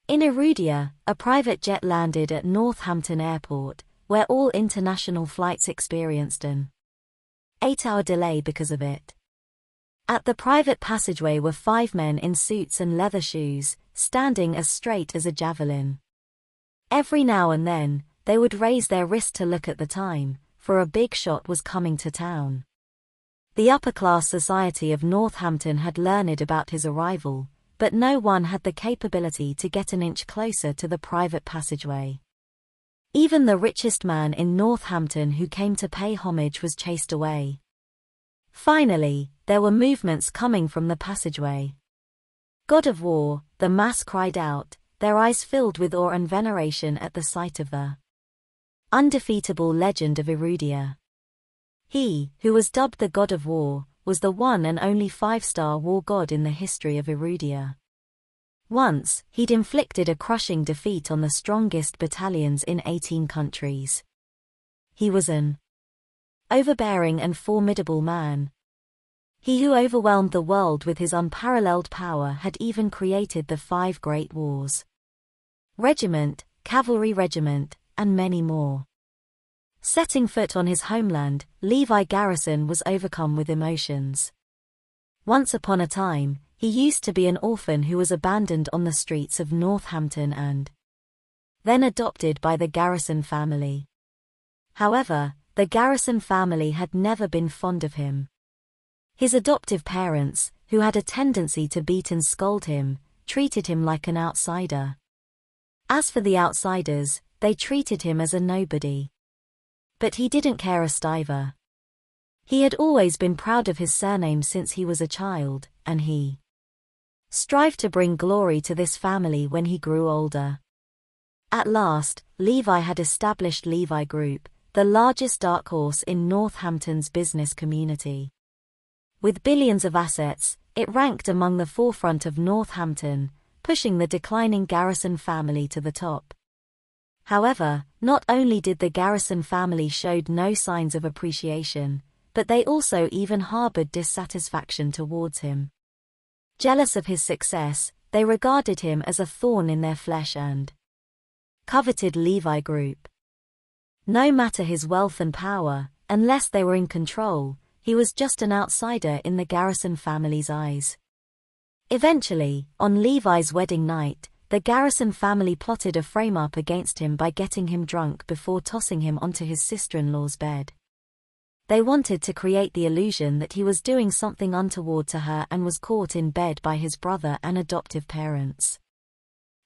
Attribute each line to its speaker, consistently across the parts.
Speaker 1: In Irudia, a private jet landed at Northampton Airport, where all international flights experienced an 8-hour delay because of it. At the private passageway were 5 men in suits and leather shoes, standing as straight as a javelin. Every now and then, they would raise their wrist to look at the time, for a big shot was coming to town. The upper-class society of Northampton had learned about his arrival, but no one had the capability to get an inch closer to the private passageway. Even the richest man in Northampton who came to pay homage was chased away. Finally, there were movements coming from the passageway. "God of War," the mass cried out, their eyes filled with awe and veneration at the sight of the undefeatable legend of Irudia. He, who was dubbed the God of War, was the one and only 5-star war god in the history of Irudia. Once, he'd inflicted a crushing defeat on the strongest battalions in 18 countries. He was an overbearing and formidable man. He who overwhelmed the world with his unparalleled power had even created the 5 great wars. Regiment, cavalry regiment, and many more. Setting foot on his homeland, Levi Garrison was overcome with emotions. Once upon a time, he used to be an orphan who was abandoned on the streets of Northampton and then adopted by the Garrison family. However, the Garrison family had never been fond of him. His adoptive parents, who had a tendency to beat and scold him, treated him like an outsider. As for the outsiders, they treated him as a nobody. But he didn't care a stiver. He had always been proud of his surname since he was a child, and he strived to bring glory to this family when he grew older. At last, Levi had established Levi Group, the largest dark horse in Northampton's business community. With billions of assets, it ranked among the forefront of Northampton, pushing the declining Garrison family to the top. However, not only did the Garrison family showed no signs of appreciation, but they also even harbored dissatisfaction towards him. Jealous of his success, they regarded him as a thorn in their flesh and coveted Levi Group. No matter his wealth and power, unless they were in control, he was just an outsider in the Garrison family's eyes. Eventually, on Levi's wedding night, the Garrison family plotted a frame-up against him by getting him drunk before tossing him onto his sister-in-law's bed. They wanted to create the illusion that he was doing something untoward to her and was caught in bed by his brother and adoptive parents.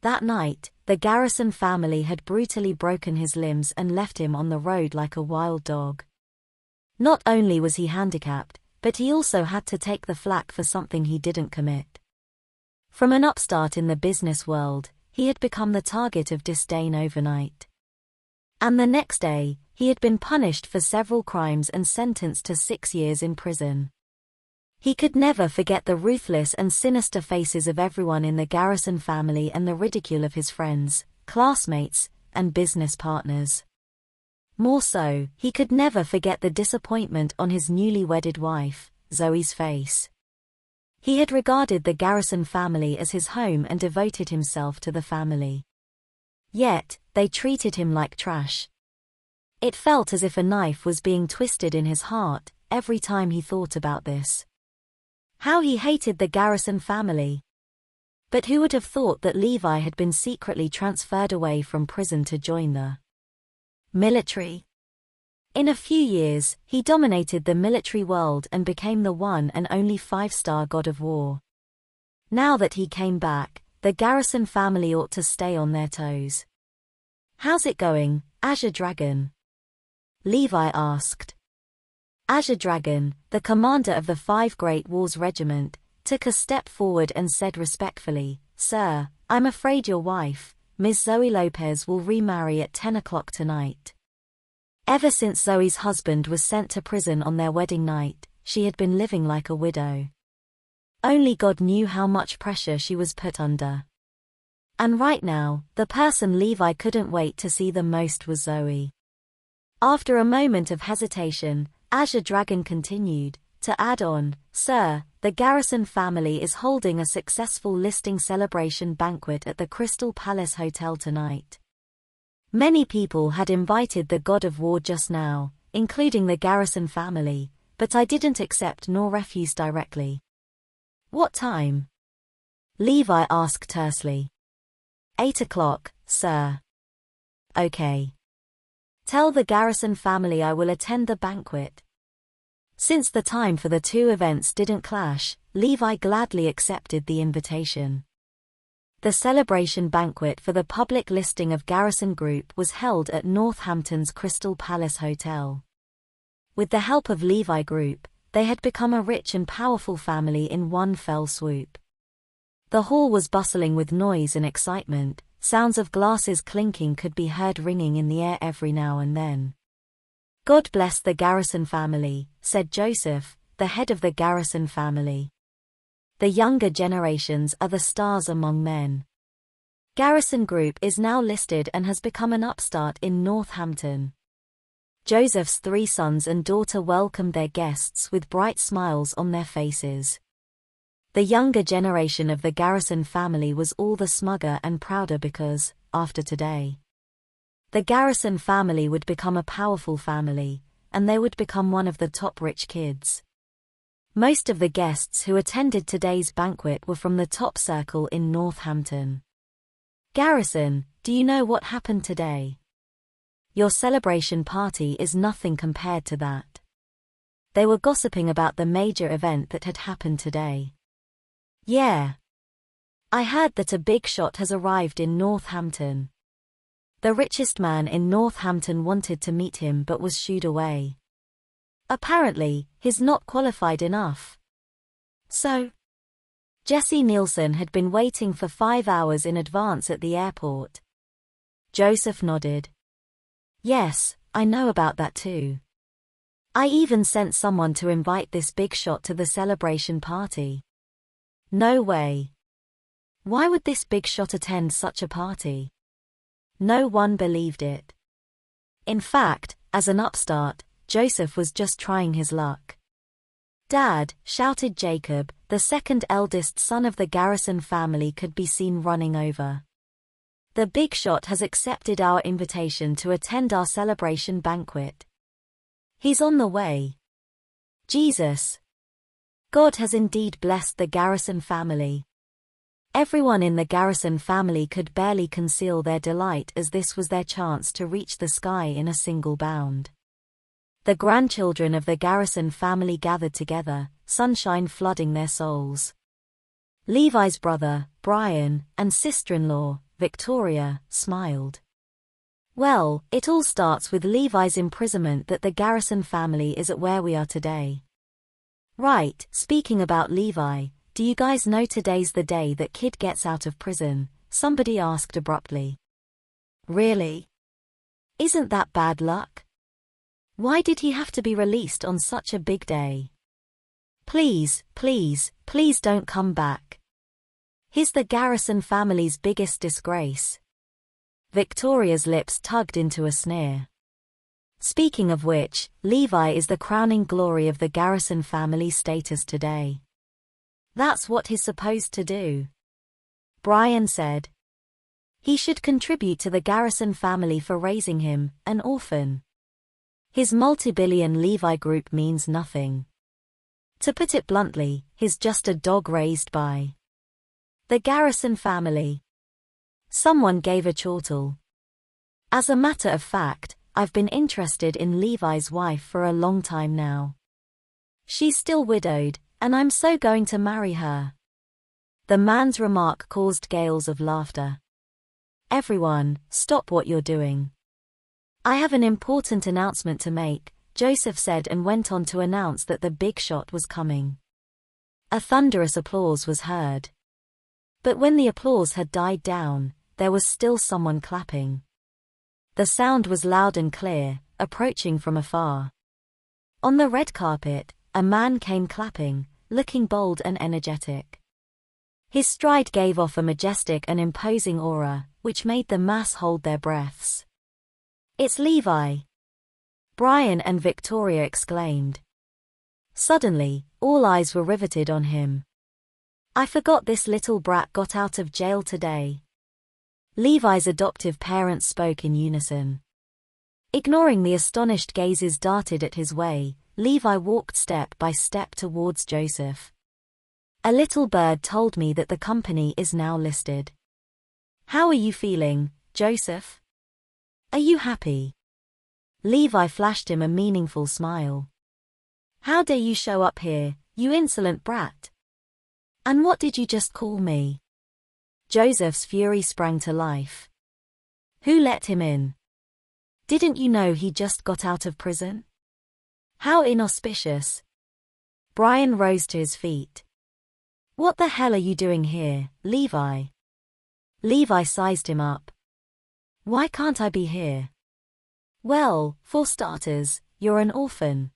Speaker 1: That night, the Garrison family had brutally broken his limbs and left him on the road like a wild dog. Not only was he handicapped, but he also had to take the flak for something he didn't commit. From an upstart in the business world, he had become the target of disdain overnight. And the next day, he had been punished for several crimes and sentenced to 6 years in prison. He could never forget the ruthless and sinister faces of everyone in the Garrison family and the ridicule of his friends, classmates, and business partners. More so, he could never forget the disappointment on his newly wedded wife, Zoe's face. He had regarded the Garrison family as his home and devoted himself to the family. Yet, they treated him like trash. It felt as if a knife was being twisted in his heart every time he thought about this. How he hated the Garrison family. But who would have thought that Levi had been secretly transferred away from prison to join the military? In a few years, he dominated the military world and became the one and only 5-star God of War. Now that he came back, the Garrison family ought to stay on their toes. "How's it going, Azure Dragon?" Levi asked. Azure Dragon, the commander of the 5 Great Wars Regiment, took a step forward and said respectfully, "Sir, I'm afraid your wife, Ms. Zoe Lopez, will remarry at 10 o'clock tonight." Ever since Zoe's husband was sent to prison on their wedding night, she had been living like a widow. Only God knew how much pressure she was put under. And right now, the person Levi couldn't wait to see the most was Zoe. After a moment of hesitation, Azure Dragon continued, to add on, "Sir, the Garrison family is holding a successful listing celebration banquet at the Crystal Palace Hotel tonight. Many people had invited the God of War just now, including the Garrison family, but I didn't accept nor refuse directly." "What time?" Levi asked tersely. 8 o'clock, sir." "Okay. Tell the Garrison family I will attend the banquet." Since the time for the two events didn't clash, Levi gladly accepted the invitation. The celebration banquet for the public listing of Garrison Group was held at Northampton's Crystal Palace Hotel. With the help of Levi Group, they had become a rich and powerful family in one fell swoop. The hall was bustling with noise and excitement. Sounds of glasses clinking could be heard ringing in the air every now and then. "God bless the Garrison family," said Joseph, the head of the Garrison family. "The younger generations are the stars among men. Garrison Group is now listed and has become an upstart in Northampton." Joseph's 3 sons and daughter welcomed their guests with bright smiles on their faces. The younger generation of the Garrison family was all the smugger and prouder because, after today, the Garrison family would become a powerful family, and they would become one of the top rich kids. Most of the guests who attended today's banquet were from the top circle in Northampton. "Garrison, do you know what happened today? Your celebration party is nothing compared to that." They were gossiping about the major event that had happened today. "Yeah. I heard that a big shot has arrived in Northampton. The richest man in Northampton wanted to meet him but was shooed away. Apparently, he's not qualified enough." "So?" Jesse Nielsen had been waiting for 5 hours in advance at the airport. Joseph nodded. "Yes, I know about that too. I even sent someone to invite this big shot to the celebration party." "No way. Why would this big shot attend such a party?" No one believed it. In fact, as an upstart, Joseph was just trying his luck. "Dad," shouted Jacob, the second eldest son of the Garrison family, could be seen running over. "The big shot has accepted our invitation to attend our celebration banquet. He's on the way." Jesus! God has indeed blessed the Garrison family. Everyone in the Garrison family could barely conceal their delight as this was their chance to reach the sky in a single bound. The grandchildren of the Garrison family gathered together, sunshine flooding their souls. Levi's brother, Brian, and sister-in-law, Victoria, smiled. "Well, it all starts with Levi's imprisonment that the Garrison family is at where we are today." "Right, speaking about Levi, do you guys know today's the day that kid gets out of prison?" somebody asked abruptly. "Really? Isn't that bad luck? Why did he have to be released on such a big day? Please, please, please don't come back. He's the Garrison family's biggest disgrace." Victoria's lips tugged into a sneer. "Speaking of which, Levi is the crowning glory of the Garrison family status today. That's what he's supposed to do," Brian said. "He should contribute to the Garrison family for raising him, an orphan. His multi-billion Levi Group means nothing. To put it bluntly, he's just a dog raised by the Garrison family." Someone gave a chortle. "As a matter of fact, I've been interested in Levi's wife for a long time now. She's still widowed, and I'm so going to marry her." The man's remark caused gales of laughter. "Everyone, stop what you're doing. I have an important announcement to make," Joseph said, and went on to announce that the big shot was coming. A thunderous applause was heard. But when the applause had died down, there was still someone clapping. The sound was loud and clear, approaching from afar. On the red carpet, a man came clapping, looking bold and energetic. His stride gave off a majestic and imposing aura, which made the mass hold their breaths. "It's Levi!" Brian and Victoria exclaimed. Suddenly, all eyes were riveted on him. I forgot this little brat got out of jail today. Levi's adoptive parents spoke in unison. Ignoring the astonished gazes darted at his way, Levi walked step by step towards Joseph. A little bird told me that the company is now listed. How are you feeling, Joseph? Are you happy? Levi flashed him a meaningful smile. How dare you show up here, you insolent brat? And what did you just call me? Joseph's fury sprang to life. Who let him in? Didn't you know he just got out of prison? How inauspicious. Brian rose to his feet. What the hell are you doing here, Levi? Levi sized him up. Why can't I be here? Well, for starters, you're an orphan.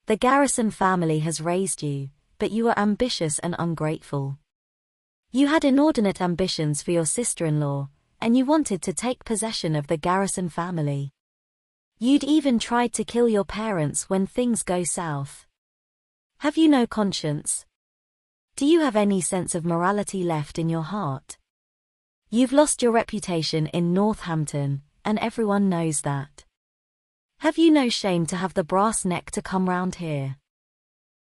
Speaker 1: The Garrison family has raised you, but you are ambitious and ungrateful. You had inordinate ambitions for your sister-in-law, and you wanted to take possession of the Garrison family. You'd even tried to kill your parents when things go south. Have you no conscience? Do you have any sense of morality left in your heart? You've lost your reputation in Northampton, and everyone knows that. Have you no shame to have the brass neck to come round here?